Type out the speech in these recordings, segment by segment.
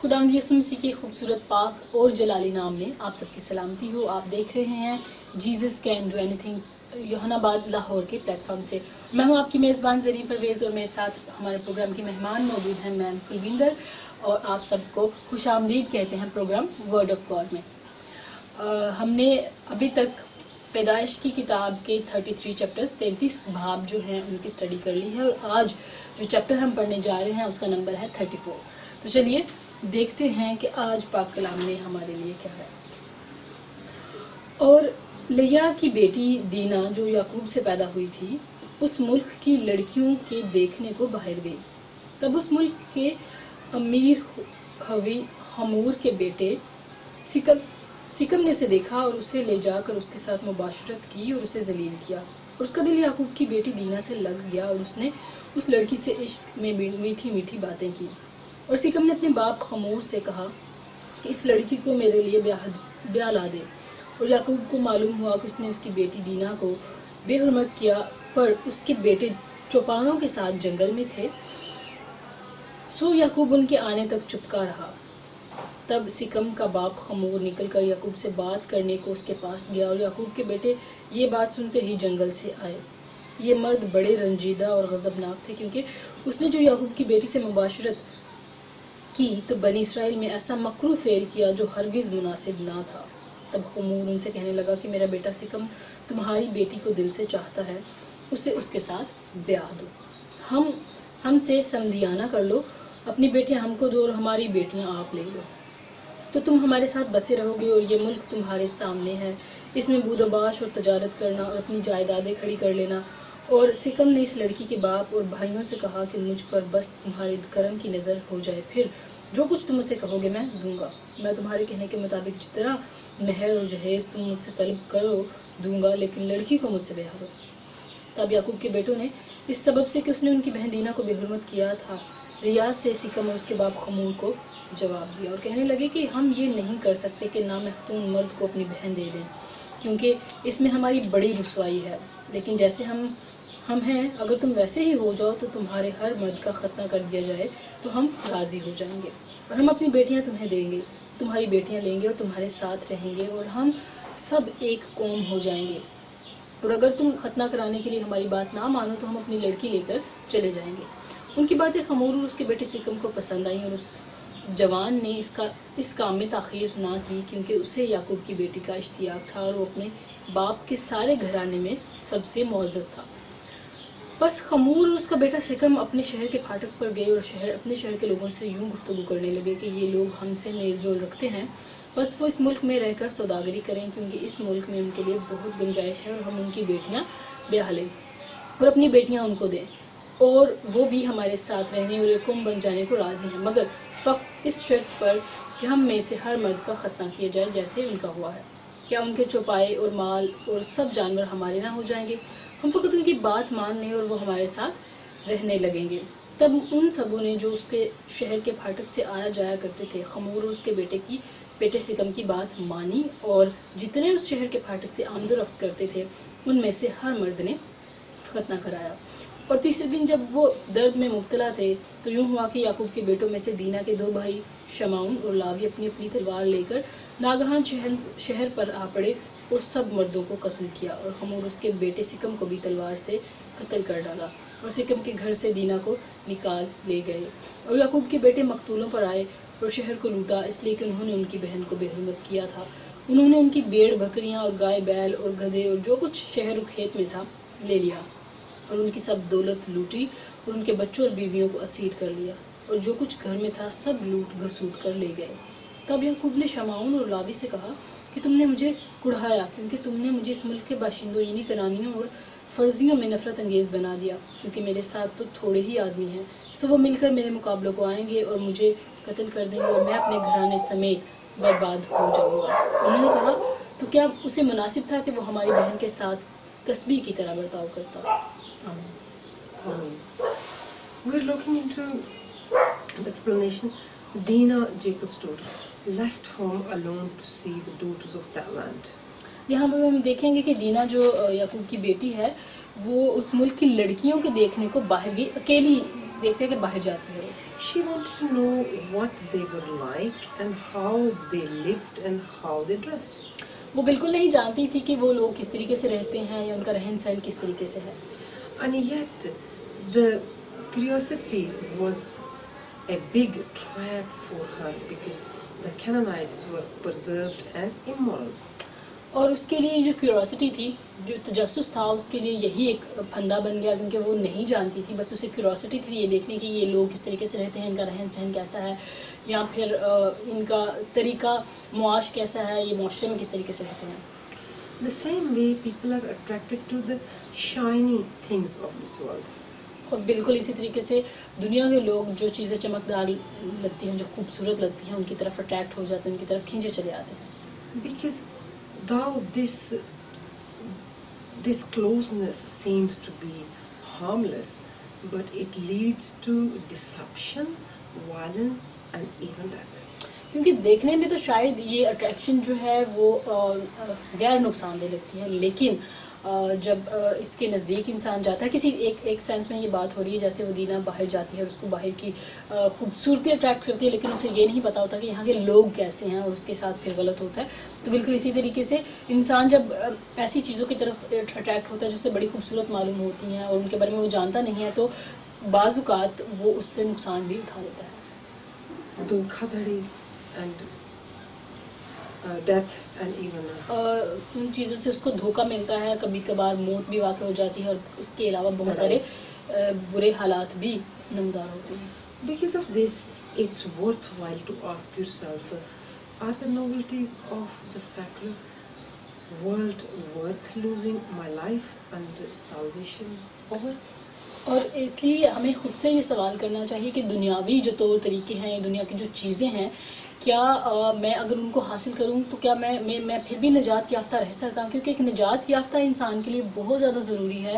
خداوند یسوع مسیح کے خوبصورت پاک اور جلالی نام میں آپ سب کی سلامتی ہو. آپ دیکھ رہے ہیں Jesus can do any thing یوحنا آباد لاہور کے پلیٹ فارم سے. میں ہوں آپ کی میزبان زرین پرویز اور میرے ساتھ ہمارے پروگرام کی مہمان موجود ہیں میم کلوندر, اور آپ سب کو خوش آمدید کہتے ہیں پروگرام ورڈ آف گاڈ میں. ہم نے ابھی تک پیدائش کی کتاب کے 33 چیپٹرز 33 باب جو ہیں ان کی اسٹڈی کر لی ہے, اور آج جو چیپٹر ہم پڑھنے جا رہے ہیں اس کا نمبر ہے 34. تو چلیے دیکھتے ہیں کہ آج پاک کلام نے ہمارے لیے کیا ہے. اور لیا کی بیٹی دینا جو یعقوب سے پیدا ہوئی تھی اس ملک کی لڑکیوں کے دیکھنے کو باہر گئی. تب اس ملک کے امیر حمور کے بیٹے سکم نے اسے دیکھا اور اسے لے جا کر اس کے ساتھ مباشرت کی اور اسے ذلیل کیا, اور اس کا دل یعقوب کی بیٹی دینا سے لگ گیا اور اس نے اس لڑکی سے عشق میں میٹھی میٹھی باتیں کی. اور سکم نے اپنے باپ حمور سے کہا کہ اس لڑکی کو میرے لیے بیاہ لا دے. اور یعقوب کو معلوم ہوا کہ اس نے اس کی بیٹی دینا کو بے حرمت کیا, پر اس کے بیٹے چوپانوں کے ساتھ جنگل میں تھے, سو یعقوب ان کے آنے تک چپکا رہا. تب سکم کا باپ حمور نکل کر یعقوب سے بات کرنے کو اس کے پاس گیا, اور یعقوب کے بیٹے یہ بات سنتے ہی جنگل سے آئے. یہ مرد بڑے رنجیدہ اور غضبناک تھے, کیونکہ اس نے جو یعقوب کی بیٹی سے مباشرت کی تو بنی اسرائیل میں ایسا مکروہ فعل کیا جو ہرگز مناسب نہ تھا. تب حمور ان سے کہنے لگا کہ میرا بیٹا سکم تمہاری بیٹی کو دل سے چاہتا ہے, اسے اس کے ساتھ بیاہ دو. ہم سے سمدھیانہ کر لو, اپنی بیٹیاں ہم کو دو اور ہماری بیٹیاں آپ لے لو, تو تم ہمارے ساتھ بسے رہو گے اور یہ ملک تمہارے سامنے ہے. اس میں بود و باش اور تجارت کرنا اور اپنی جائیدادیں کھڑی کر لینا. اور سکم نے اس لڑکی کے باپ اور بھائیوں سے کہا کہ مجھ پر بس تمہارے کرم کی نظر ہو جائے, پھر جو کچھ تم اسے کہو گے میں دوں گا. میں تمہارے کہنے کے مطابق جتنا مہر اور جہیز تم مجھ سے طلب کرو دوں گا, لیکن لڑکی کو مجھ سے بیاہ دو. تب یعقوب کے بیٹوں نے اس سبب سے کہ اس نے ان کی بہن دینا کو بے حرمت کیا تھا ریاض سے سکم اور اس کے باپ حمور کو جواب دیا, اور کہنے لگے کہ ہم یہ نہیں کر سکتے کہ نامختون مرد کو اپنی بہن دے دیں, کیونکہ اس میں ہماری بڑی رسوائی ہے. لیکن جیسے ہم ہیں, اگر تم ویسے ہی ہو جاؤ تو تمہارے ہر مرد کا ختنہ کر دیا جائے تو ہم راضی ہو جائیں گے, اور ہم اپنی بیٹیاں تمہیں دیں گے, تمہاری بیٹیاں لیں گے اور تمہارے ساتھ رہیں گے, اور ہم سب ایک قوم ہو جائیں گے. اور اگر تم ختنہ کرانے کے لیے ہماری بات نہ مانو تو ہم اپنی لڑکی لے کر چلے جائیں گے. ان کی باتیں حمور اور اس کے بیٹے سکم کو پسند آئیں, اور اس جوان نے اس کام میں تاخیر نہ کی, کیونکہ اسے یعقوب کی بیٹی کا اشتیاق تھا اور وہ اپنے باپ کے سارے گھرانے میں سب سے معزز تھا. بس حمور اور اس کا بیٹا سکم اپنے شہر کے پھاٹک پر گئے اور اپنے شہر کے لوگوں سے یوں گفتگو کرنے لگے کہ یہ لوگ ہم سے میل جول رکھتے ہیں, بس وہ اس ملک میں رہ کر سوداگری کریں, کیونکہ اس ملک میں ان کے لیے بہت گنجائش ہے, اور ہم ان کی بیٹیاں بیاہ لیں اور اپنی بیٹیاں ان کو دیں, اور وہ بھی ہمارے ساتھ رہنے اور ایک قوم بن جانے کو راضی ہیں, مگر فقط اس شرط پر کہ ہم میں سے ہر مرد کا ختنہ کیا جائے جیسے ان کا ہوا ہے. کیا ان کے چوپائے اور مال اور سب جانور ہمارے نہ ہو جائیں گے؟ ہم فقط ان کی بات مان لیں اور وہ ہمارے ساتھ رہنے لگیں گے. تب ان سبوں نے جو اس کے شہر کے پھاٹک سے آیا جایا کرتے تھے حمور اور اس کے بیٹے سکم کی بات مانی, اور جتنے اس شہر کے پھاٹک سے آمد و رفت کرتے تھے ان میں سے ہر مرد نے ختنہ کرایا. اور تیسرے دن جب وہ درد میں مبتلا تھے تو یوں ہوا کہ یعقوب کے بیٹوں میں سے دینا کے 2 بھائی شمعون اور لاوی اپنی اپنی تلوار لے کر ناگہان شہر پر آ پڑے اور سب مردوں کو قتل کیا, اور حمور اس کے بیٹے سکم کو بھی تلوار سے قتل کر ڈالا, اور سکم کے گھر سے دینا کو نکال لے گئے. اور یعقوب کے بیٹے مقتولوں پر آئے اور شہر کو لوٹا, اس لیے کہ انہوں نے ان کی بہن کو بے حرمت کیا تھا. انہوں نے ان کی بھیڑ بکریاں اور گائے بیل اور گدھے اور جو کچھ شہر و کھیت میں تھا لے لیا, اور ان کی سب دولت لوٹی, اور ان کے بچوں اور بیویوں کو اسیر کر لیا, اور جو کچھ گھر میں تھا سب لوٹ گھسوٹ کر لے گئے. تب یعقوب نے شمعون اور لاوی سے کہا کہ تم نے مجھے کڑھایا, کیونکہ تم نے مجھے اس ملک کے باشندوں یعنی کنانیوں اور فرزیوں میں نفرت انگیز بنا دیا, کیونکہ میرے ساتھ تو تھوڑے ہی آدمی ہیں, سو وہ مل کر میرے مقابلوں کو آئیں گے اور مجھے قتل کر دیں گے, اور میں اپنے گھرانے سمیت برباد ہو جاؤں گا. انہوں نے کہا تو کیا اسے مناسب تھا کہ وہ ہماری بہن کے ساتھ کسبی کی طرح برتاؤ کرتا. We're looking into the explanation. Dinah, Jacob's daughter, left home alone to see the daughters of that land. یہاں پر ہم دیکھیں گے کہ دینا جو یعقوب کی بیٹی ہے وہ اس ملک کی لڑکیوں کے دیکھنے کو باہر گئی, اکیلی دیکھتے کہ باہر جاتی ہے. She wanted to know what they were like and how they lived and how they dressed. وہ بالکل نہیں جانتی تھی کہ وہ لوگ کس طریقے سے رہتے ہیں یا ان کا رہن سہن کس طریقے سے ہے. And yet, the curiosity was a big trap for her because the Canaanites were perverted and immoral. اور اس کے لیے جو کیوریوسٹی تھی, جو تجسس تھا, اس کے لیے یہی ایک پھندا بن گیا, کیونکہ وہ نہیں جانتی تھی, بس اسے کیوریوسٹی تھی یہ دیکھنے کی یہ لوگ کس طریقے سے رہتے ہیں, ان کا رہن سہن کیسا ہے, یا پھر ان کا طریقہ معاش کیسا ہے, یہ معاشرے میں کس طریقے سے رہتے ہیں. The same way people are attracted to the shiny things of this world. اور بالکل اسی طریقے سے دنیا کے لوگ جو چیزیں چمکدار لگتی ہیں, جو خوبصورت لگتی ہیں, ان کی طرف اٹریکٹ ہو جاتے ہیں, ان کی طرف کھینچے چلے آتے ہیں. Because though this closeness seems to be harmless, but it leads to deception, violence and even death. کیونکہ دیکھنے میں تو شاید یہ اٹریکشن جو ہے وہ غیر نقصان دہ لگتی ہے, لیکن جب اس کے نزدیک انسان جاتا ہے, کسی ایک سینس میں یہ بات ہو رہی ہے جیسے وہ دینا باہر جاتی ہے اور اس کو باہر کی خوبصورتی اٹریکٹ کرتی ہے, لیکن اسے یہ نہیں پتا ہوتا کہ یہاں کے لوگ کیسے ہیں, اور اس کے ساتھ پھر غلط ہوتا ہے. تو بالکل اسی طریقے سے انسان جب ایسی چیزوں کی طرف اٹریکٹ ہوتا ہے جو اسے بڑی خوبصورت معلوم ہوتی ہیں اور ان کے بارے میں وہ جانتا نہیں ہے, تو بعض اوقات وہ اس سے نقصان بھی اٹھا لیتا ہے. دھوکہ دھڑی and death and even ان چیزوں سے اس کو دھوکہ ملتا ہے, کبھی کبھار موت بھی واقع ہو جاتی ہے, اور اس کے علاوہ بہت سارے برے حالات بھی نمودار ہوتے ہیں. Because of this, it's worthwhile to ask yourself, are the novelties of the secular world worth losing my life and salvation over? اور اس لیے ہمیں خود سے یہ سوال کرنا چاہیے کہ دنیاوی جو طور طریقے ہیں, دنیا کی جو چیزیں ہیں, کیا میں اگر ان کو حاصل کروں تو کیا میں پھر بھی نجات یافتہ رہ سکتا ہوں, کیونکہ ایک نجات یافتہ انسان کے لیے بہت زیادہ ضروری ہے.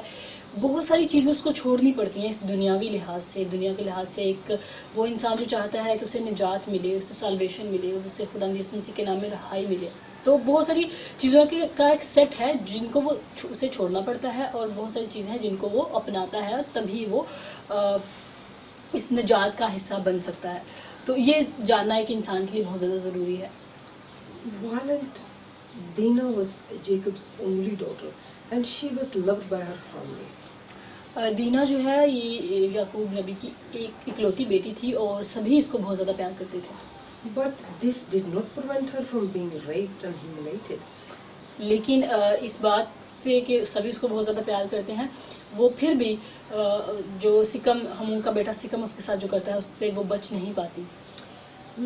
بہت ساری چیزیں اس کو چھوڑنی پڑتی ہیں اس دنیاوی لحاظ سے, دنیا کے لحاظ سے. ایک وہ انسان جو چاہتا ہے کہ اسے نجات ملے, اسے سالویشن ملے, اسے خدا یسوع مسیح کے نام میں رہائی ملے, تو بہت ساری چیزوں کا ایک سیٹ ہے جن کو وہ اسے چھوڑنا پڑتا ہے, اور بہت ساری چیزیں ہیں جن کو وہ اپناتا ہے, تبھی وہ اس نجات کا حصہ بن سکتا ہے. تو یہ جاننا ہے کہ انسان کے لیے بہت زیادہ ضروری ہے. Violent Dinah was Jacob's only daughter and she was loved by her family. دینا جو ہے یہ یعقوب نبی کی ایک اکلوتی بیٹی تھی, اور سبھی اس کو بہت زیادہ پیار کرتے تھے. But this did not prevent her from being raped and humiliated. لیکن اس بات سے کہ سبھی اس کو بہت زیادہ پیار کرتے ہیں, وہ پھر بھی جو سکم ہمون کا بیٹا سکم اس کے ساتھ جو کرتا ہے اس سے وہ بچ نہیں پاتی.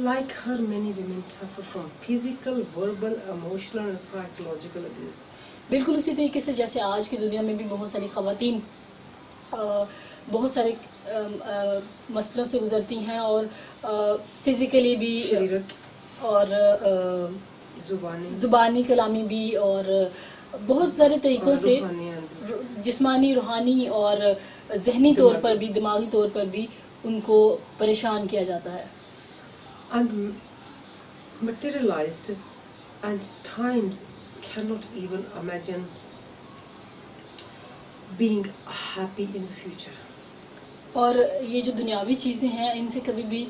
Like her, many women suffer from physical, verbal, emotional and psychological abuse. بالکل اسی طریقے سے جیسے آج کی دنیا میں بھی بہت ساری خواتین بہت سارے مسئلوں سے گزرتی ہیں, اور فزیکلی بھی اور زبانی کلامی بھی, اور بہت سارے طریقوں سے جسمانی, روحانی اور ذہنی طور پر بھی, دماغی طور پر بھی ان کو پریشان کیا جاتا ہے. And materialized and times cannot even imagine being happy in the future. اور یہ جو دنیاوی چیزیں ہیں ان سے کبھی بھی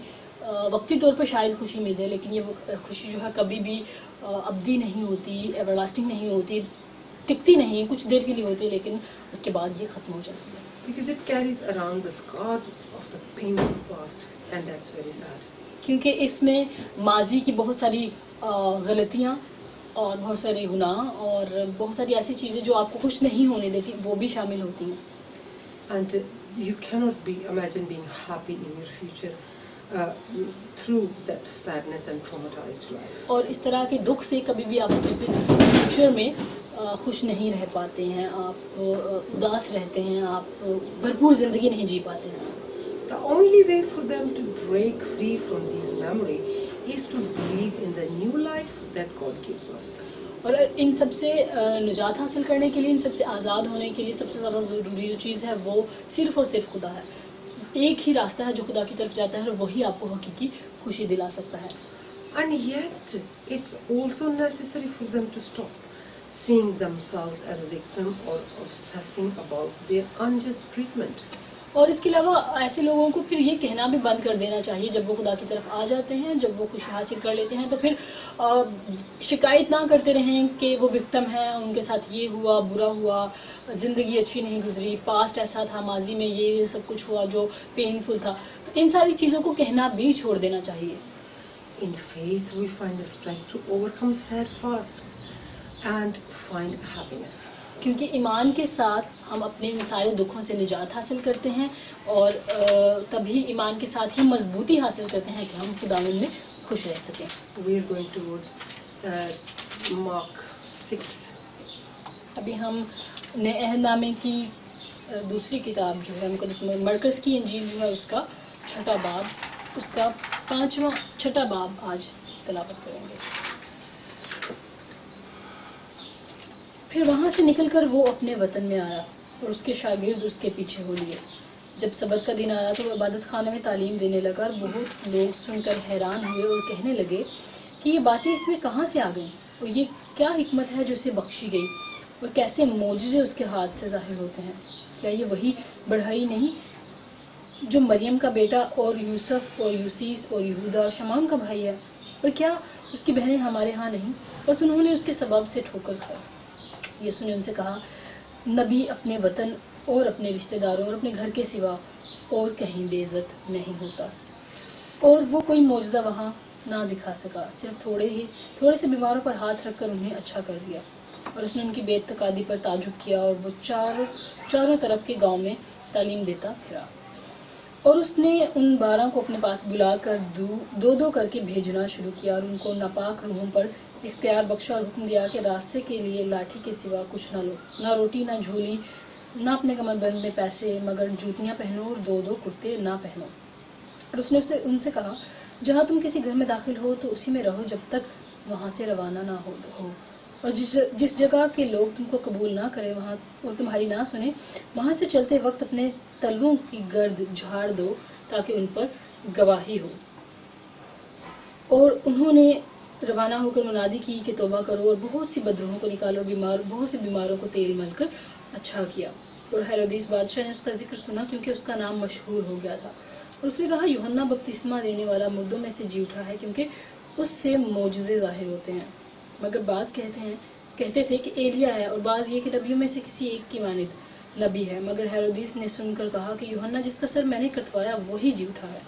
وقتی طور پر شاید خوشی مل جائے, لیکن یہ خوشی جو ہے کبھی بھی ابدی نہیں ہوتی, ایور لاسٹنگ نہیں ہوتی, ٹکتی نہیں, کچھ دیر کے لیے ہوتی ہے لیکن اس کے بعد یہ ختم ہو جاتی ہے. Because it carries around the scar of the painful past and that's very sad. کیونکہ اس میں ماضی کی بہت ساری غلطیاں اور بہت سارے گناہ اور بہت ساری ایسی چیزیں جو آپ کو خوش نہیں ہونے دیتی وہ بھی شامل ہوتی ہیں. And you cannot imagine being happy in your future through that sadness and traumatized life. اور اس طرح کے دکھ سے کبھی بھی آپ اپنے فیوچر میں خوش نہیں رہ پاتے ہیں, آپ اداس رہتے ہیں, آپ بھرپور زندگی نہیں جی پاتے ہیں. The only way for them to break free from these memories is to believe in the new life that God gives us. اور ان سب سے نجات حاصل کرنے کے لیے, ان سب سے آزاد ہونے کے لیے سب سے زیادہ ضروری جو چیز ہے وہ صرف اور صرف خدا ہے. ایک ہی راستہ ہے جو خدا کی طرف جاتا ہے, اور وہی آپ کو حقیقی خوشی دلا سکتا ہے. And yet it's also necessary for them to stop. seeing themselves as a victim or obsessing about their unjust treatment. اور اس کے علاوہ ایسے لوگوں کو پھر یہ کہنا بھی بند کر دینا چاہیے جب وہ خدا کی طرف آ جاتے ہیں، جب وہ خوشی حاصل کر لیتے ہیں تو پھر شکایت نہ کرتے رہیں کہ وہ وکٹم ہیں، ان کے ساتھ یہ ہوا، برا ہوا، زندگی اچھی نہیں گزری، پاسٹ ایسا تھا، ماضی میں یہ سب کچھ ہوا جو پینفل تھا. تو ان ساری چیزوں کو کہنا بھی چھوڑ دینا چاہیے. In faith we find the strength to overcome sad fast and find happiness. کیونکہ ایمان کے ساتھ ہم اپنے ان سارے دکھوں سے نجات حاصل کرتے ہیں اور تبھی ایمان کے ساتھ ہی مضبوطی حاصل کرتے ہیں کہ ہم خداوند میں خوش رہ سکیں. We are going towards Mark 6. ابھی ہم نئے عہد نامے کی دوسری کتاب جو ہے مقدس مرکز کی انجیل جو ہے اس کا چھٹا باب، اس کا چھٹا باب آج تلاوت کریں گے. پھر وہاں سے نکل کر وہ اپنے وطن میں آیا اور اس کے شاگرد اس کے پیچھے ہو لیے. جب سبت کا دن آیا تو وہ عبادت خانے میں تعلیم دینے لگا اور بہت لوگ سن کر حیران ہوئے اور کہنے لگے کہ یہ باتیں اس میں کہاں سے آ گئیں اور یہ کیا حکمت ہے جو اسے بخشی گئی اور کیسے معجزے اس کے ہاتھ سے ظاہر ہوتے ہیں. کیا یہ وہی بڑھائی نہیں جو مریم کا بیٹا اور یوسف اور یوسیس اور یہودا اور شمام کا بھائی ہے؟ اور کیا اس کی بہنیں ہمارے ہاں نہیں؟ بس انہوں نے اس کے سبب سے ٹھوکر کھائی. یسوع نے ان سے کہا، نبی اپنے وطن اور اپنے رشتہ داروں اور اپنے گھر کے سوا اور کہیں بے عزت نہیں ہوتا. اور وہ کوئی معجزہ وہاں نہ دکھا سکا، صرف تھوڑے سے بیماروں پر ہاتھ رکھ کر انہیں اچھا کر دیا. اور اس نے ان کی بے اعتقادی پر تعجب کیا اور وہ چاروں طرف کے گاؤں میں تعلیم دیتا پھرا. اور اس نے ان 12 کو اپنے پاس بلا کر دو کر کے بھیجنا شروع کیا اور ان کو ناپاک روحوں پر اختیار بخشا اور حکم دیا کہ راستے کے لیے لاٹھی کے سوا کچھ نہ لو، نہ روٹی، نہ جھولی، نہ اپنے کمر بند میں پیسے، مگر جوتیاں پہنو اور 2 کرتے نہ پہنو. اور اس نے ان سے کہا، جہاں تم کسی گھر میں داخل ہو تو اسی میں رہو جب تک وہاں سے روانہ نہ ہو. اور جس جگہ کے لوگ تم کو قبول نہ کرے وہاں اور تمہاری نہ سنے، وہاں سے چلتے وقت اپنے تلووں کی گرد جھاڑ دو تاکہ ان پر گواہی ہو. اور انہوں نے روانہ ہو کر منادی کی کہ توبہ کرو اور بہت سی بدروحوں کو نکالو، بہت سے بیماروں کو تیل مل کر اچھا کیا. اور ہیرودیس بادشاہ نے اس کا ذکر سنا کیونکہ اس کا نام مشہور ہو گیا تھا. اور اس نے کہا، یوحنا بپتسمہ دینے والا مردوں میں سے جی اٹھا ہے کیونکہ اس سے معجزے ظاہر ہوتے ہیں. مگر بعض کہتے تھے کہ ایلیا ہے، اور بعض یہ کہ نبیوں میں سے کسی ایک کی مانند نبی ہے. مگر ہیرودیس نے سن کر کہا کہ یوحنا جس کا سر میں نے کٹوایا وہی جی اٹھا ہے.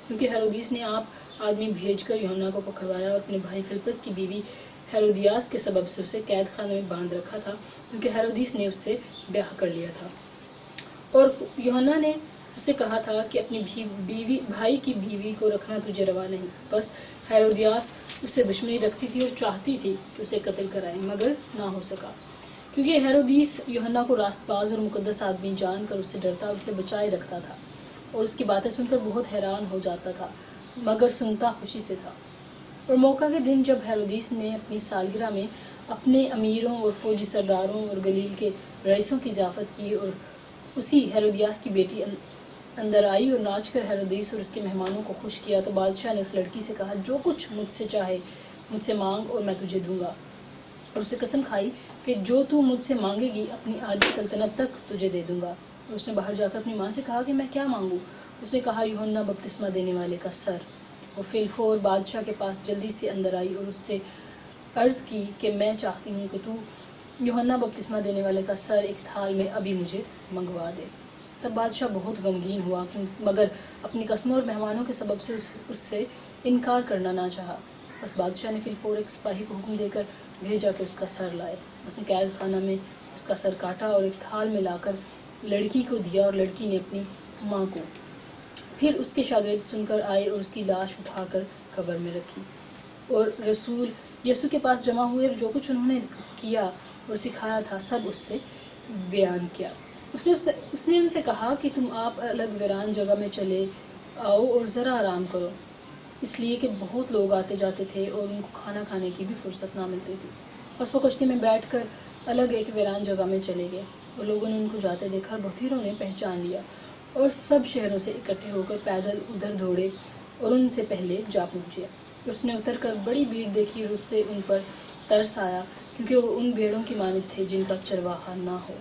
کیونکہ ہیرودیس نے آدمی بھیج کر یوحنا کو پکڑوایا اور اپنے بھائی فلپس کی بیوی ہیرودیاس کے سبب سے اسے قید خانے میں باندھ رکھا تھا، کیونکہ ہیرودیس نے اس سے بیاہ کر لیا تھا. اور یوحنا نے اس سے کہا تھا کہ اپنی بھائی کی بیوی کو رکھنا تجھے روا نہیں. بس ہیرودیاس اس سے دشمنی رکھتی تھی اور چاہتی تھی کہ اسے قتل کرائے، مگر نہ ہو سکا، کیونکہ ہیرودیس یوحنا کو راست باز اور مقدس آدمی جان کر اس سے ڈرتا اور اسے بچائے رکھتا تھا اور اس کی باتیں سن کر بہت حیران ہو جاتا تھا، مگر سنتا خوشی سے تھا. اور موقع کے دن جب ہیرودیس نے اپنی سالگرہ میں اپنے امیروں اور فوجی سرداروں اور گلیل کے رئیسوں کی ضیافت کی، اور اسی ہیرودیاس کی بیٹی اندر آئی اور ناچ کر ہیرودیس اور اس کے مہمانوں کو خوش کیا، تو بادشاہ نے اس لڑکی سے کہا، جو کچھ مجھ سے چاہے مجھ سے مانگ اور میں تجھے دوں گا. اور اسے قسم کھائی کہ جو تو مجھ سے مانگے گی اپنی آدھی سلطنت تک تجھے دے دوں گا. اور اس نے باہر جا کر اپنی ماں سے کہا کہ میں کیا مانگوں؟ اس نے کہا، یوحنا بپتسمہ دینے والے کا سر. وہ فلفور بادشاہ کے پاس جلدی سے اندر آئی اور اس سے عرض کی کہ میں چاہتی ہوں کہ تو یوحنا بپتسمہ دینے والے کا سر ایک تھال میں ابھی مجھے منگوا دے. تب بادشاہ بہت غمگین ہوا، مگر اپنی قسموں اور مہمانوں کے سبب سے اس سے انکار کرنا نہ چاہا. بس بادشاہ نے فلفور ایک سپاہی کو حکم دے کر بھیجا کہ اس کا سر لائے. اس نے قید خانہ میں اس کا سر کاٹا اور ایک تھال میں لا کر لڑکی کو دیا، اور لڑکی نے اپنی ماں کو. پھر اس کے شاگرد سن کر آئے اور اس کی لاش اٹھا کر قبر میں رکھی. اور رسول یسوع کے پاس جمع ہوئے اور جو کچھ انہوں نے کیا اور سکھایا تھا سب اس سے بیان کیا. اس نے ان سے کہا کہ تم آپ الگ ویران جگہ میں چلے آؤ اور ذرا آرام کرو، اس لیے کہ بہت لوگ آتے جاتے تھے اور ان کو کھانا کھانے کی بھی فرصت نہ ملتی تھی. بس وہ کشتی میں بیٹھ کر الگ ایک ویران جگہ میں چلے گئے، اور لوگوں نے ان کو جاتے دیکھا اور بہتیروں نے پہچان لیا اور سب شہروں سے اکٹھے ہو کر پیدل ادھر دوڑے اور ان سے پہلے جا پہنچے. اس نے اتر کر بڑی بھیڑ دیکھی اور اس سے ان پر ترس آیا کیونکہ وہ ان بھیڑوں کی مانند تھے جن کا چرواہا نہ ہو،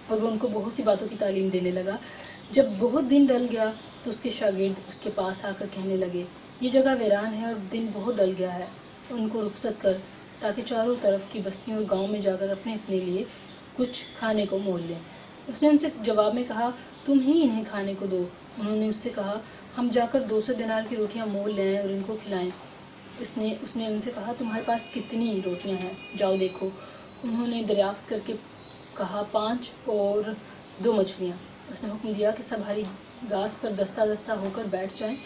اور وہ ان کو بہت سی باتوں کی تعلیم دینے لگا۔ جب بہت دن ڈل گیا تو اس کے شاگرد اس کے پاس آ کر کہنے لگے، یہ جگہ ویران ہے اور دن بہت ڈل گیا ہے، ان کو رخصت کر تاکہ چاروں طرف کی بستیوں اور گاؤں میں جا کر اپنے اپنے لیے کچھ کھانے کو مول لیں۔ اس نے ان سے جواب میں کہا، تم ہی انہیں کھانے کو دو۔ انہوں نے اس سے کہا، ہم جا کر 200 دینار کی روٹیاں مول لے آئیں اور ان کو کھلائیں۔ اس نے ان سے کہا، تمہارے پاس کتنی روٹیاں ہیں؟ جاؤ دیکھو۔ انہوں نے دریافت کر کے کہا، 5 اور 2 مچھلیاں۔ اس نے حکم دیا کہ سب ہری گھاس پر دستہ دستہ ہو کر بیٹھ جائیں۔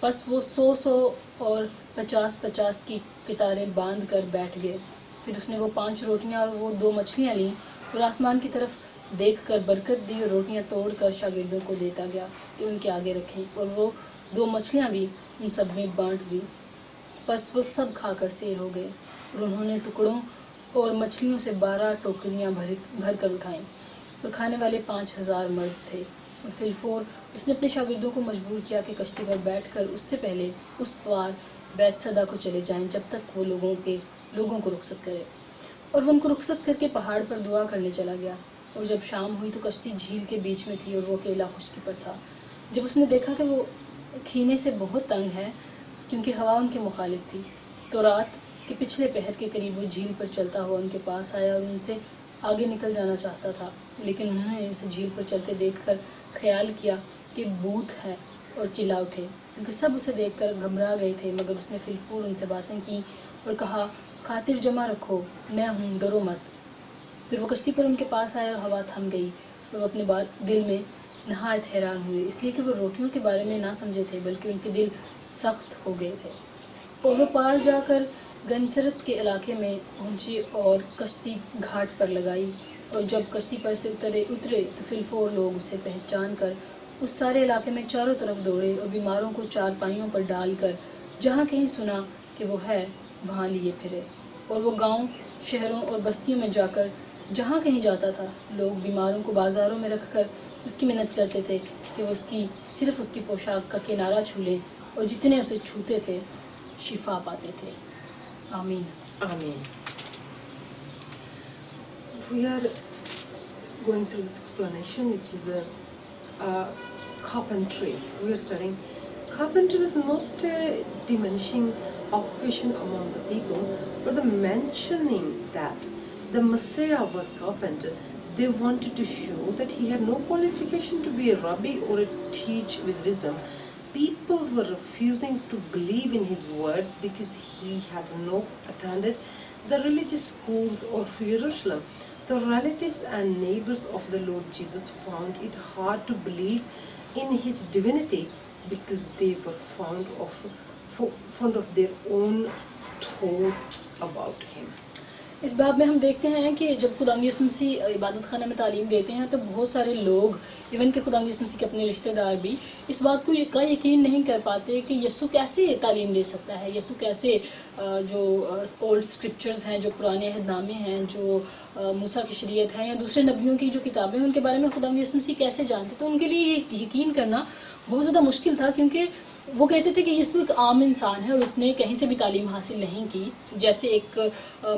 پس وہ 100 اور 50 کی قطاریں باندھ کر بیٹھ گئے۔ پھر اس نے وہ 5 روٹیاں اور وہ 2 مچھلیاں لیں اور آسمان کی طرف دیکھ کر برکت دی اور روٹیاں توڑ کر شاگردوں کو دیتا گیا کہ ان کے آگے رکھیں، اور وہ 2 مچھلیاں بھی ان سب میں بانٹ دی۔ پس وہ سب کھا کر سیر ہو گئے، اور انہوں نے ٹکڑوں اور مچھلیوں سے 12 ٹوکریاں بھر کر اٹھائیں، اور کھانے والے 5000 مرد تھے۔ اور فی الفور اس نے اپنے شاگردوں کو مجبور کیا کہ کشتی پر بیٹھ کر اس سے پہلے اس پار بیت صدا کو چلے جائیں جب تک وہ لوگوں کو رخصت کرے۔ اور وہ ان کو رخصت کر کے پہاڑ پر دعا کرنے چلا گیا۔ اور جب شام ہوئی تو کشتی جھیل کے بیچ میں تھی اور وہ اکیلا خشکی پر تھا۔ جب اس نے دیکھا کہ وہ کھینے سے بہت تنگ ہے کیونکہ ہوا ان کے مخالف تھی، تو رات کے پچھلے پہر کے قریب وہ جھیل پر چلتا ہوا ان کے پاس آیا اور ان سے آگے نکل جانا چاہتا تھا، لیکن انہوں نے اسے جھیل پر چلتے دیکھ کر خیال کیا کہ بھوت ہے اور چلا اٹھے، کیونکہ سب اسے دیکھ کر گھبرا گئے تھے۔ مگر اس نے فی الفور ان سے باتیں کی اور کہا، خاطر جمع رکھو، میں ہوں، ڈرو مت۔ پھر وہ کشتی پر ان کے پاس آیا اور ہوا تھم گئی، اور وہ اپنے دل میں نہایت حیران ہوئے، اس لیے کہ وہ روٹیوں کے بارے میں نہ سمجھے تھے بلکہ ان کے دل سخت ہو گئے تھے۔ اور وہ پار جا کر گنسرت کے علاقے میں پہنچے اور کشتی گھاٹ پر لگائی، اور جب کشتی پر سے اترے تو فی الفور لوگ اسے پہچان کر اس سارے علاقے میں چاروں طرف دوڑے اور بیماروں کو چارپائیوں پر ڈال کر جہاں کہیں سنا کہ وہ ہے وہاں لیے پھرے۔ اور وہ گاؤں، شہروں اور بستیوں میں جا کر جہاں کہیں جاتا تھا، لوگ بیماروں کو بازاروں میں رکھ کر اس کی منت کرتے تھے کہ وہ صرف اس کی پوشاک کا کنارہ چھو لیں، اور جتنے اسے چھوتے تھے شفا پاتے تھے۔ آمین۔ Amen. We are going through this explanation, which is a carpentry. We are studying carpentry is not a diminishing occupation among the people, but the mentioning that the Messiah was carpenter. They wanted to show that he had no qualification to be a rabbi or a teach with wisdom. People were refusing to believe in his words because he had not attended the religious schools of Jerusalem. The relatives and neighbors of the Lord Jesus found it hard to believe in his divinity because they were fond of their own thoughts about him. اس باب میں ہم دیکھتے ہیں کہ جب خداوند یسوع مسیح عبادت خانہ میں تعلیم دیتے ہیں تو بہت سارے لوگ، ایون کہ خداوند یسوع مسیح کے اپنے رشتہ دار بھی، اس بات کو یقین نہیں کر پاتے کہ یسوع کیسے تعلیم دے سکتا ہے، یسوع کیسے جو اولڈ اسکرپچرز ہیں، جو پرانے عہد نامے ہیں، جو موسیٰ کی شریعت ہے یا دوسرے نبیوں کی جو کتابیں ہیں، ان کے بارے میں خداوند یسوع مسیح کیسے جانتے، تو ان کے لیے یہ یقین کرنا بہت زیادہ مشکل تھا، کیونکہ وہ کہتے تھے کہ یسوع ایک عام انسان ہے اور اس نے کہیں سے بھی تعلیم حاصل نہیں کی، جیسے ایک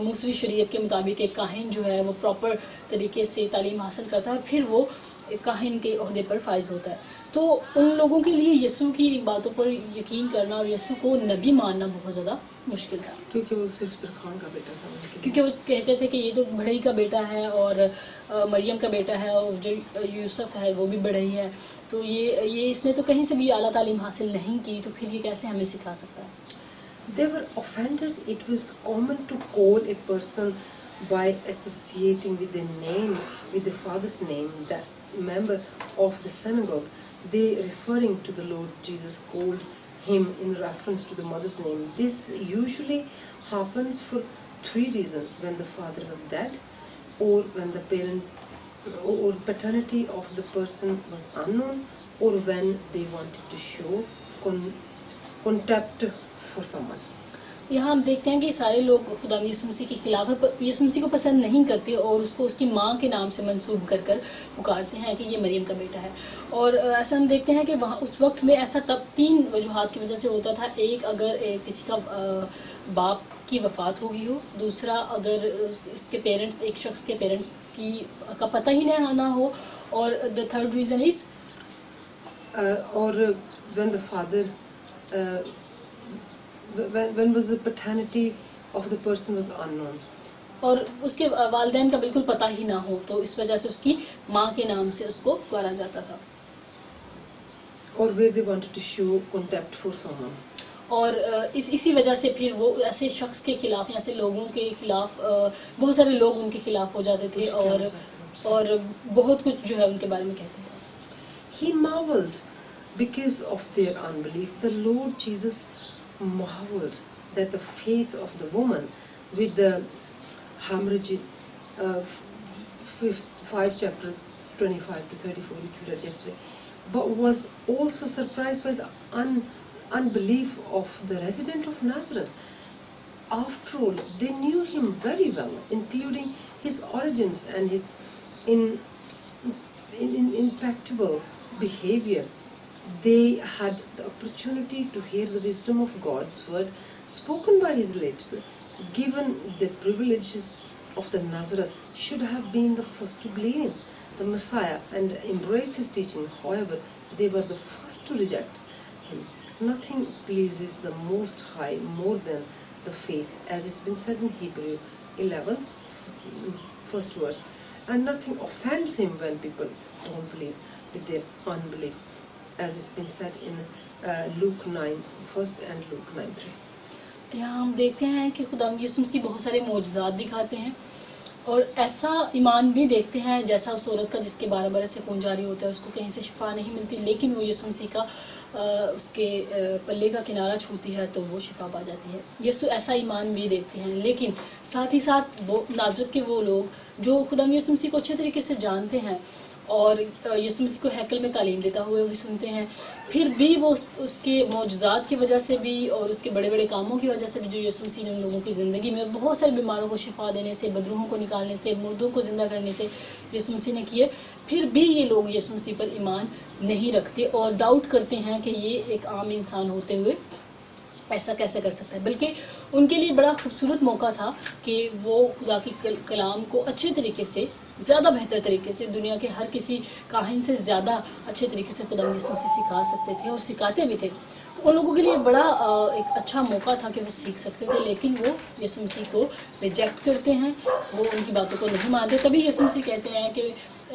موسوی شریعت کے مطابق ایک کاہن جو ہے وہ پراپر طریقے سے تعلیم حاصل کرتا ہے اور پھر وہ ایک کاہن کے عہدے پر فائز ہوتا ہے۔ تو ان لوگوں کے لیے یسوع کی باتوں پر یقین کرنا اور یسوع کو نبی ماننا بہت زیادہ مشکل تھا، کیونکہ وہ صرف درخان کا بیٹا تھا، کیونکہ وہ کہتے تھے کہ یہ تو بڑھئی کا بیٹا ہے اور مریم کا بیٹا ہے اور جو یوسف ہے وہ بھی بڑھئی ہے، تو یہ اس نے تو کہیں سے بھی اعلیٰ تعلیم حاصل نہیں کی، تو پھر یہ کیسے ہمیں سکھا سکتا ہے۔ They were offended. It was common to call a person by associating with the name, with the father's name, that member of the synagogue. They, referring to the Lord Jesus, called him in reference to the mother's name. This usually happens for 3 reasons: when the father was dead, or when the paternity of the person was unknown, or when they wanted to show contempt for someone. یہاں ہم دیکھتے ہیں کہ سارے لوگ خدا یسوع مسیح کے خلاف یسوع مسیح کو پسند نہیں کرتے اور اس کو اس کی ماں کے نام سے منسوب کر کر پکارتے ہیں کہ یہ مریم کا بیٹا ہے. اور ایسا ہم دیکھتے ہیں کہ وہاں اس وقت میں ایسا تب 3 وجوہات کی وجہ سے ہوتا تھا. ایک اگر کسی کا باپ کی وفات ہو گئی ہو, دوسرا اگر اس کے پیرنٹس, ایک شخص کے پیرنٹس کا پتہ ہی نہ ہو, اور the third reason is or when the father when was the paternity of the person was unknown. اور اس کے والدین کا بالکل پتہ ہی نہ ہو, تو اس وجہ سے اس کی ماں کے نام سے اس کو پکارا جاتا تھا. Or where they wanted to show contempt for someone. اور اسی وجہ سے پھر وہ ایسے شخص کے خلاف, ایسے لوگوں کے خلاف, بہت سارے لوگ ان کے خلاف ہو جاتے تھے اور بہت کچھ جو ہے ان کے بارے میں کہتے ہیں. He marveled because of their unbelief. The Lord Jesus marveled that the faith of the woman with the hemorrhage, 5 chapter 25 to 34 which we read yesterday, but was also surprised by the unbelief of the resident of Nazareth. After all, they knew him very well, including his origins and his impeccable behavior. They had the opportunity to hear the wisdom of God's word spoken by his lips. Given the privileges of the Nazareth, should have been the first to believe in the Messiah and embrace his teaching. However, they were the first to reject him. Nothing pleases the Most High more than the faith, as it's been said in Hebrew 11, first verse. And nothing offends him when people don't believe with their unbelief, as it's been said in Luke 9, first and Luke 9:3. یہاں ہم دیکھتے ہیں کہ خدا یسوع مسیح بہت سارے معجزات دکھاتے ہیں اور ایسا ایمان بھی دیکھتے ہیں جیسا اس عورت کا جس کے 12 برس سے خون جاری ہوتا ہے, اس کو کہیں سے شفا نہیں ملتی, لیکن وہ یسوع مسیح کا اس کے پلے کا کنارہ چھوتی ہے تو وہ شفا پا جاتی ہے. یسوع ایسا ایمان بھی دیکھتے ہیں, لیکن ساتھ ہی ساتھ وہ نازرت کے وہ لوگ جو خدا یسوع مسیح کو اچھے طریقے سے جانتے ہیں اور یسوع مسیح کو ہیکل میں تعلیم دیتا ہوئے بھی سنتے ہیں, پھر بھی وہ اس کے معجزات کی وجہ سے بھی اور اس کے بڑے بڑے کاموں کی وجہ سے بھی جو یسوع مسیح نے ان لوگوں کی زندگی میں بہت سارے بیماروں کو شفا دینے سے, بدروحوں کو نکالنے سے, مردوں کو زندہ کرنے سے یسوع مسیح نے کیے, پھر بھی یہ لوگ یسوع مسیح پر ایمان نہیں رکھتے اور ڈاؤٹ کرتے ہیں کہ یہ ایک عام انسان ہوتے ہوئے ایسا کیسے کر سکتا ہے. بلکہ ان کے لیے بڑا خوبصورت موقع تھا کہ وہ خدا کی کلام کو اچھے طریقے سے, زیادہ بہتر طریقے سے, دنیا کے ہر کسی کاہن سے زیادہ اچھے طریقے سے خدا یسوع سے سکھا سکتے تھے اور سکھاتے بھی تھے. تو ان لوگوں کے لیے بڑا ایک اچھا موقع تھا کہ وہ سیکھ سکتے تھے, لیکن وہ یسوع مسیح کو ریجیکٹ کرتے ہیں, وہ ان کی باتوں کو نہیں مانتے. تبھی یسوع مسیح کہتے ہیں کہ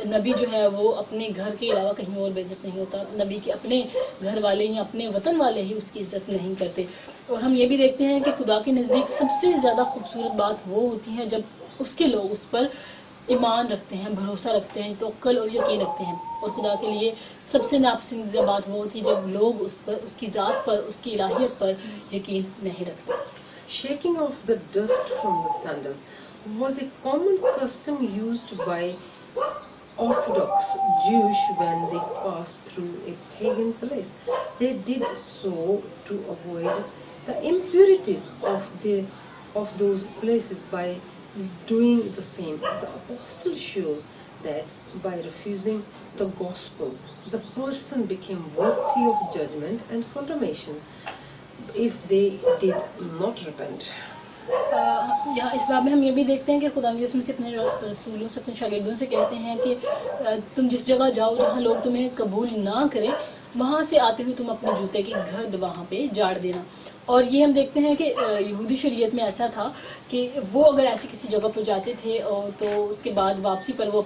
نبی جو ہے وہ اپنے گھر کے علاوہ کہیں اور بے عزت نہیں ہوتا, نبی کے اپنے گھر والے یا اپنے وطن والے ہی اس کی عزت نہیں کرتے. اور ہم یہ بھی دیکھتے ہیں کہ خدا کے نزدیک سب سے زیادہ خوبصورت بات وہ ہوتی ہے جب اس کے لوگ اس پر ایمان رکھتے ہیں, بھروسہ رکھتے ہیں, توکل اور یقین رکھتے ہیں. اور خدا کے لیے سب سے ناپسندیدہ بات وہ ہوتی ہے جب لوگ اس پر, اس کی ذات پر, اس کی الہیت پر یقین نہیں رکھتے. Shaking off the dust from the sandals was a common custom used by Orthodox Jews when they passed through a pagan place. They did so to avoid the impurities of those places by doing the same. The apostle shows that by refusing the gospel, the person became worthy of judgment and condemnation if they did not repent. یہاں اس باب میں ہم یہ بھی دیکھتے ہیں کہ خدا یسوع مسیح اپنے رسولوں سے, اپنے شاگردوں سے کہتے ہیں کہ تم جس جگہ جاؤ جہاں لوگ تمہیں قبول نہ کریں, وہاں سے آتے ہوئے تم اپنے جوتے کی گرد وہاں پہ جاڑ دینا. اور یہ ہم دیکھتے ہیں کہ یہودی شریعت میں ایسا تھا کہ وہ اگر ایسی کسی جگہ پہ جاتے تھے تو اس کے بعد واپسی پر وہ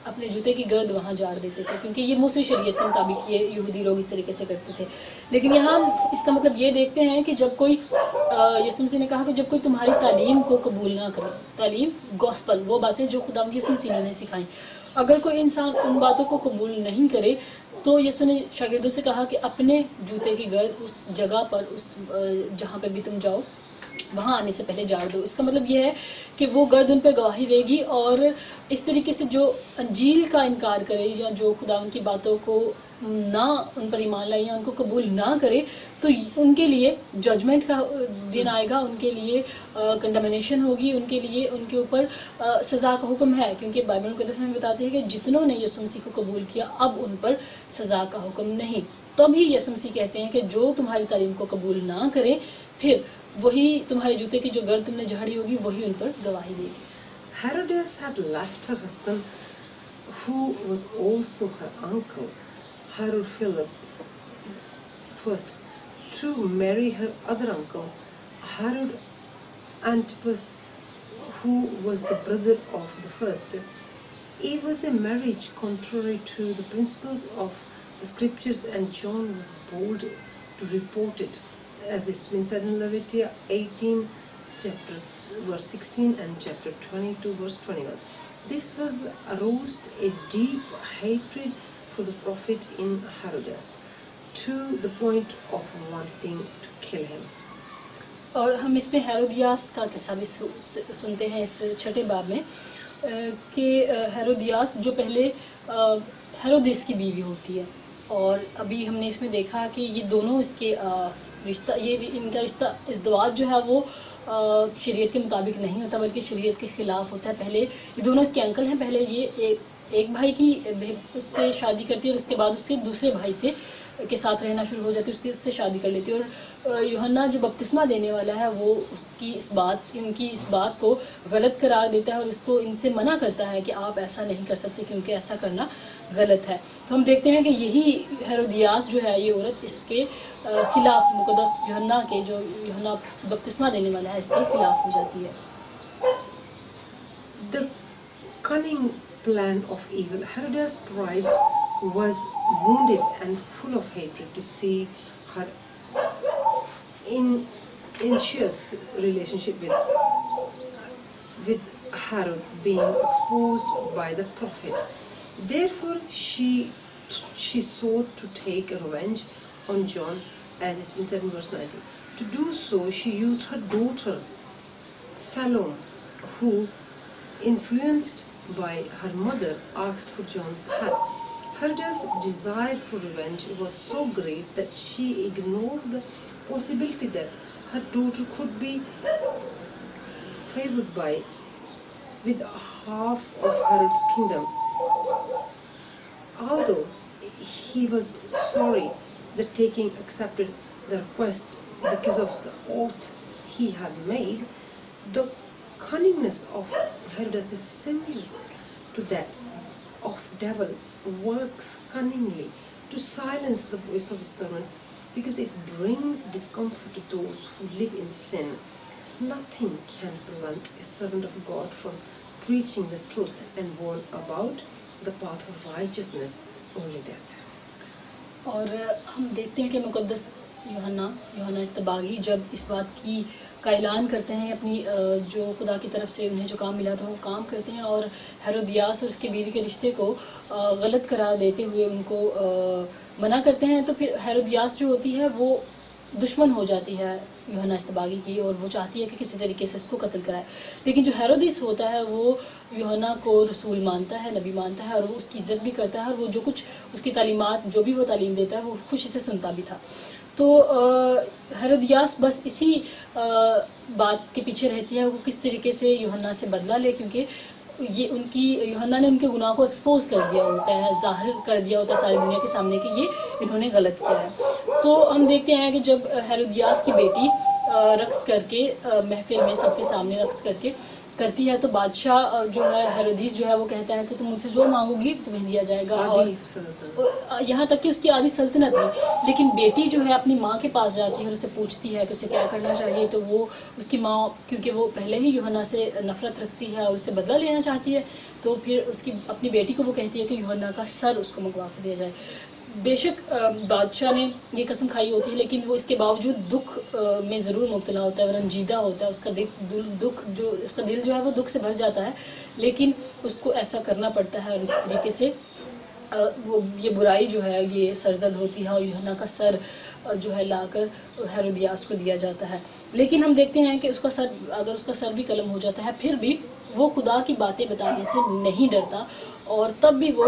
اپنے جوتے کی گرد وہاں جاڑ دیتے تھے, کیونکہ یہ موسیٰ شریعت کے مطابق یہ یہودی لوگ اس طریقے سے کرتے تھے. لیکن یہاں اس کا مطلب یہ دیکھتے ہیں کہ جب کوئی, یسوع مسیح نے کہا کہ جب کوئی تمہاری تعلیم کو قبول نہ کرے, تعلیم گوسپل, وہ باتیں جو خدا یسوع مسیح نے سکھائیں, اگر کوئی انسان ان باتوں کو قبول نہیں کرے تو یسوع نے شاگردوں سے کہا کہ اپنے جوتے کی گرد اس جگہ پر, اس جہاں پہ بھی تم جاؤ وہاں آنے سے پہلے جاڑ دو. اس کا مطلب یہ ہے کہ وہ گرد ان پہ گواہی دے گی, اور اس طریقے سے جو انجیل کا انکار کرے یا جو خدا ان کی باتوں کو نہ ان پر ایمان لائے یا ان کو قبول نہ کرے تو ان کے لیے ججمنٹ کا دن آئے گا، ان کے لیے کنڈمنیشن ہوگی، ان کے لیے ان کے اوپر سزا کا حکم ہے، کیونکہ بائبل مقدس میں بتاتی ہے کہ جتنوں نے یسوع مسیح کو قبول کیا اب ان پر سزا کا حکم نہیں. تبھی یسوع مسیح کہتے ہیں کہ جو تمہاری تعلیم کو قبول نہ کرے پھر وہی تمہارے جوتے کی جو گرد تم نے جھاڑی ہوگی وہی ان پر گواہی دے گی. Herodias had left her husband, who was also her uncle, Herod Philip, first, to marry her other uncle, Herod Antipas, who was the brother of the first. It was a marriage contrary to the principles of the scriptures, and John was bold to report it, as it's been said in Leviticus 18, chapter verse 16 and chapter 22 verse 21. This was aroused a deep hatred for the prophet in Herodias, to the point of wanting to kill him. اور ہم اس میں Herodias کا قصہ بھی سنتے ہیں اس 6 باب میں کہ ہیرودیاس جو پہلے ہیرودیس کی بیوی ہوتی ہے، اور ابھی ہم نے اس میں دیکھا کہ یہ دونوں اس کے رشتہ، یہ ان کا رشتہ ازدواج جو ہے وہ شریعت کے مطابق نہیں ہوتا بلکہ شریعت کے خلاف ہوتا ہے. پہلے یہ دونوں اس کے انکل ہیں، پہلے یہ ایک بھائی کی اس سے شادی کرتی ہے اور اس کے بعد اس کے دوسرے بھائی سے کے ساتھ رہنا شروع ہو جاتی ہے، اس سے شادی کر لیتی ہے. اور یوحنا جو بپتسمہ دینے والا ہے وہ ان کی اس بات کو غلط قرار دیتا ہے اور اس کو ان سے منع کرتا ہے کہ آپ ایسا نہیں کر سکتے کیونکہ ایسا کرنا غلط ہے. تو ہم دیکھتے ہیں کہ یہی ہیرودیاس جو ہے یہ عورت اس کے خلاف، مقدس یوحنا کے جو یوحنا بپتسمہ دینے والا ہے اس کے خلاف ہو جاتی ہے. The cunning plan of evil. Herodias' pride was wounded and full of hatred to see her incestuous relationship with Herod being exposed by the prophet. Therefore, she sought to take revenge on John, as it's been said in verse 19. To do so, she used her daughter Salome, who, influenced by her mother, asked for John's head. Herodias' desire for revenge was so great that she ignored the possibility that her daughter could be favored with half of Herod's kingdom. Although he was sorry that taking accepted the request because of the oath he had made, the cunningness of Herodias is similar to that of devil, works cunningly to silence the voice of his servants because it brings discomfort to those who live in sin. Nothing can prevent a servant of God from preaching the truth and warn about the path of righteousness, only death. اور ہم دیکھتے ہیں کہ مقدس یوحنا اصطباغی جب اس بات کا اعلان کرتے ہیں، اپنی جو خدا کی طرف سے انہیں جو کام ملا تھا وہ کام کرتے ہیں، اور ہیرودیاس اور اس کے بیوی کے رشتے کو غلط قرار دیتے ہوئے ان کو منع کرتے ہیں، تو پھر ہیرودیاس جو ہوتی ہے وہ دشمن ہو جاتی ہے یوحنا اصطباغی کی، اور وہ چاہتی ہے کہ کسی طریقے سے اس کو قتل کرائے. لیکن جو ہیرودیس ہوتا ہے وہ یوحنا کو رسول مانتا ہے، نبی مانتا ہے، اور وہ اس کی عزت بھی کرتا ہے، اور وہ جو کچھ اس کی تعلیمات جو بھی وہ تعلیم دیتا ہے وہ خوشی سے سنتا بھی تھا. تو ہیرودیاس بس اسی بات کے پیچھے رہتی ہے وہ کس طریقے سے یوحنا سے بدلہ لے، کیونکہ یہ یوحنا نے ان کے گناہ کو ایکسپوز کر دیا ہوتا ہے، ظاہر کر دیا ہوتا ہے ساری دنیا کے سامنے کہ یہ انہوں نے غلط کیا ہے. تو ہم دیکھتے ہیں کہ جب ہیرودیاس کی بیٹی رقص کر کے محفل میں سب کے سامنے رقص کر کے کرتی ہے تو بادشاہ جو ہے ہیرودیس جو ہے وہ کہتا ہے کہ تم مجھ سے جو مانگو گی تمہیں دیا جائے گا، اور یہاں تک کہ اس کی آدھی سلطنت میں. لیکن بیٹی جو ہے اپنی ماں کے پاس جاتی ہے اور اسے پوچھتی ہے کہ اسے کیا کرنا چاہیے، تو وہ اس کی ماں کیونکہ وہ پہلے ہی یوحنا سے نفرت رکھتی ہے اور اس سے بدلہ لینا چاہتی ہے، تو پھر اس کی اپنی بیٹی کو وہ کہتی ہے کہ یوحنا کا سر اس کو منگوا کے دیا جائے. بے شک بادشاہ نے یہ قسم کھائی ہوتی ہے، لیکن وہ اس کے باوجود دکھ میں ضرور مبتلا ہوتا ہے، رنجیدہ ہوتا ہے، اس کا دل جو ہے وہ دکھ سے بھر جاتا ہے، لیکن اس کو ایسا کرنا پڑتا ہے، اور اس طریقے سے وہ یہ برائی جو ہے یہ سرزد ہوتی ہے، اور یوحنا کا سر جو ہے لا کر ہیرودیاس کو دیا جاتا ہے. لیکن ہم دیکھتے ہیں کہ اگر اس کا سر بھی قلم ہو جاتا ہے پھر بھی وہ خدا کی باتیں بتانے سے نہیں ڈرتا، اور تب بھی وہ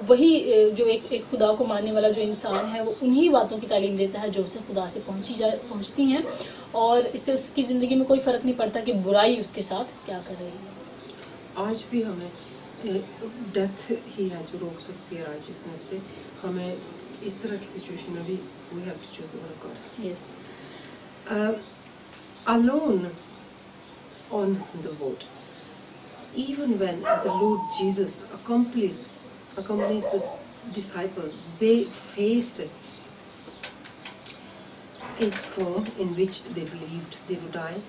وہی جو ایک خدا کو ماننے والا جو انسان ہے وہ انہی باتوں کی تعلیم دیتا ہے جو اسے خدا سے پہنچتی ہیں، اور اس سے اس کی زندگی میں کوئی فرق نہیں پڑتا کہ برائی اس کے ساتھ کیا کر رہی ہے۔ آج بھی ہمیں ڈیتھ ہی ہے جو روک سکتی ہے رائچسنس سے. ہمیں اس طرح کی سچویشن میں بھی we have to choose the word of God. Yes Alone on the boat, even when the Lord Jesus accompanies the disciples, they faced a storm in which they believed they would die.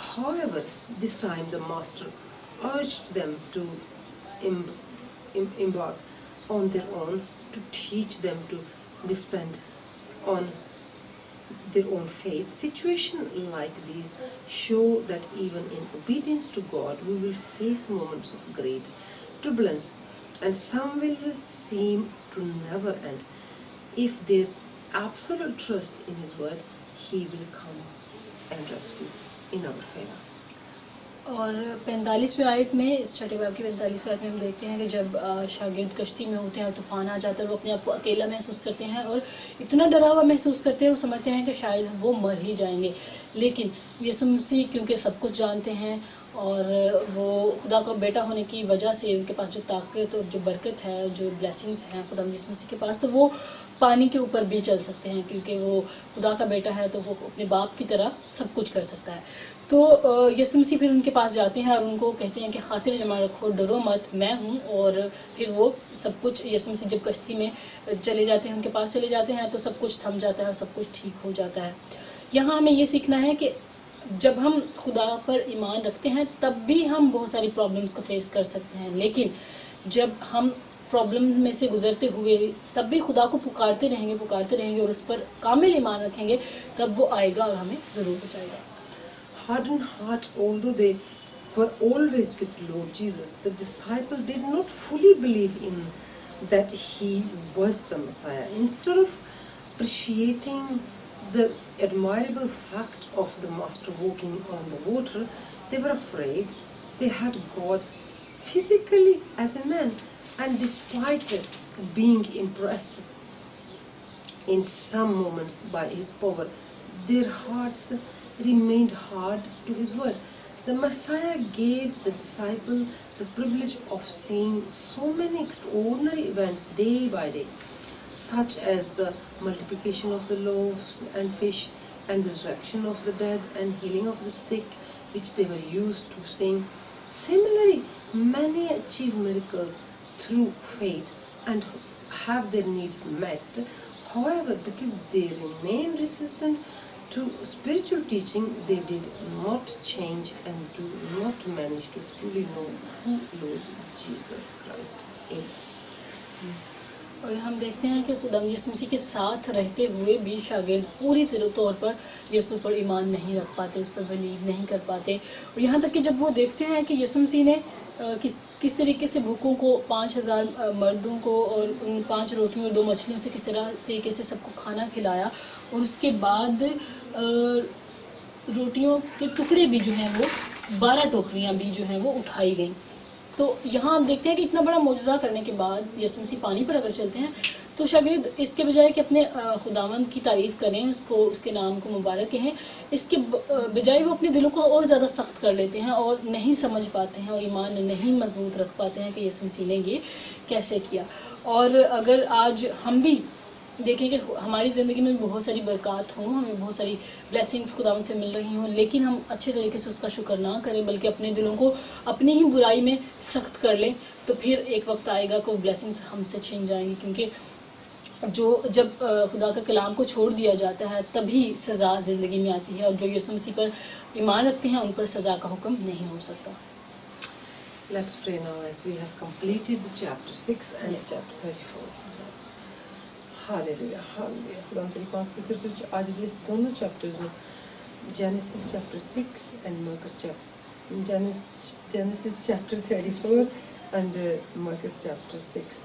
However, this time the Master urged them to embark on their own, to teach them to depend on their own faith. Situations like these show that even in obedience to God, we will face moments of great turbulence, and some will seem to never end. If there's absolute trust in His word, He will come and rescue in our favor. اور 45ویں آیت میں، اس چھٹے باب کی 45ویں آیت میں ہم دیکھتے ہیں کہ جب شاگرد کشتی میں ہوتے ہیں، طوفان آ جاتا ہے، وہ اپنے آپ کو اکیلا محسوس کرتے ہیں اور اتنا ڈرا ہوا محسوس کرتے ہیں، وہ سمجھتے ہیں کہ شاید وہ مر ہی جائیں گے. لیکن یسوع مسیح کیونکہ سب کچھ جانتے ہیں اور وہ خدا کا بیٹا ہونے کی وجہ سے ان کے پاس جو طاقت اور جو برکت ہے، جو بلیسنگز ہیں خدا یسوع مسیح کے پاس، تو وہ پانی کے اوپر بھی چل سکتے ہیں کیونکہ وہ خدا کا بیٹا ہے، تو وہ اپنے باپ کی طرح سب کچھ کر سکتا ہے. تو یسوع مسیح پھر ان کے پاس جاتے ہیں اور ان کو کہتے ہیں کہ خاطر جمع رکھو، ڈرو مت، میں ہوں. اور پھر وہ سب کچھ یسوع مسیح جب کشتی میں چلے جاتے ہیں، ان کے پاس چلے جاتے ہیں، تو سب کچھ تھم جاتا ہے اور سب کچھ ٹھیک ہو جاتا ہے. یہاں ہمیں یہ سیکھنا ہے کہ جب ہم خدا پر ایمان رکھتے ہیں تب بھی ہم بہت ساری پرابلمس کو فیس کر سکتے ہیں، لیکن جب ہم پرابلم میں سے گزرتے ہوئے تب بھی خدا کو پکارتے رہیں گے اور اس پر کامل ایمان رکھیں گے، تب وہ آئے گا اور ہمیں ضرور بچائے گا. Hardened heart, although they were always with Lord Jesus, the disciples did not fully believe in that He was the Messiah. Instead of appreciating the admirable fact of the Master walking on the water, they were afraid. They had God physically as a man, and despite being impressed in some moments by His power, their hearts remained hard to His word. The Messiah gave the disciple the privilege of seeing so many extraordinary events day by day, such as the multiplication of the loaves and fish, and the resurrection of the dead, and healing of the sick, which they were used to seeing. Similarly, many achieve miracles through faith and have their needs met. However, because they remain resistant to spiritual teaching, they did not change and do not manage to truly know who Lord Jesus Christ is. اور ہم دیکھتے ہیں کہ خدا یسوع مسیح کے ساتھ رہتے ہوئے بھی شاگرد پوری طور پر یسوع پر ایمان نہیں رکھ پاتے، اس پر بلیو نہیں کر پاتے. اور یہاں تک کہ جب وہ دیکھتے ہیں کہ یسوع مسیح نے کس طریقے سے بھوکوں کو، 5000 مردوں کو اور ان 5 روٹیوں اور 2 مچھلیوں سے کس طریقے سے سب کو کھانا کھلایا، اور اس کے بعد روٹیوں کے ٹکڑے بھی جو ہیں وہ 12 ٹوکریاں بھی جو ہیں وہ اٹھائی گئیں. تو یہاں ہم دیکھتے ہیں کہ اتنا بڑا معجزہ کرنے کے بعد یسوع مسیح پانی پر اگر چلتے ہیں تو شاگرد اس کے بجائے کہ اپنے خداوند کی تعریف کریں، اس کے نام کو مبارک کہیں، اس کے بجائے وہ اپنے دلوں کو اور زیادہ سخت کر لیتے ہیں اور نہیں سمجھ پاتے ہیں اور ایمان نہیں مضبوط رکھ پاتے ہیں کہ یسوع مسیح نے یہ کیسے کیا. اور اگر آج ہم بھی دیکھیں کہ ہماری زندگی میں بہت ساری برکات ہوں، ہمیں بہت ساری بلیسنگز خداوند سے مل رہی ہوں، لیکن ہم اچھے طریقے سے اس کا شکر نہ کریں بلکہ اپنے دلوں کو اپنی ہی برائی میں سخت کر لیں، تو پھر ایک وقت آئے گا کہ وہ بلیسنگز ہم سے چھن جائیں گی. کیونکہ جب خدا کا کلام کو چھوڑ دیا جاتا ہے تبھی سزا زندگی میں آتی ہے، اور جو یسوع مسیح پر ایمان رکھتے ہیں ان پر سزا کا حکم نہیں ہو سکتا. Let's pray now as we have completed the chapter 6 and chapter 34. Hallelujah, hallelujah. خدا ہم تیری پاک کی طرف سے آج کے اس دونوں چیپٹرز میں Genesis chapter 6 and Genesis chapter 34 and Marcus chapter 6.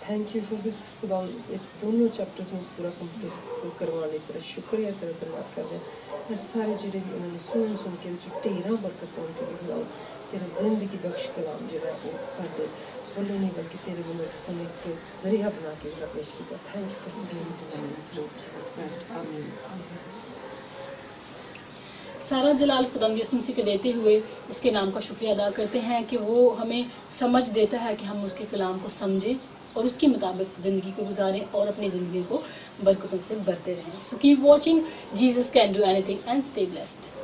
Thank you for this. خدا اس دونوں چیپٹرز میں پورا کمپلیٹ کروانے تیرا شکریہ، تیرا دھنیواد کرتے ہیں. اور سارے جڑے بھی انہوں نے سن کے ٹھیراں برکت پاؤں کے لیے خدا تیرا زندگی بخش کلام جو ہے وہ سارے بولے نہیں بلکہ تیرے بولے تو نے ایک ذریعہ بنا کے میرا پیش کیا. Thank you for Jesus Christ. آمین. سارا جلال خدا یسوع مسیح کو دیتے ہوئے اس کے نام کا شکریہ ادا کرتے ہیں کہ وہ ہمیں سمجھ دیتا ہے کہ ہم اس کے کلام کو سمجھیں اور اس کے مطابق زندگی کو گزاریں اور اپنی زندگی کو برکتوں سے بھرتے رہیں. So keep watching. Jesus can do any thing and stay blessed.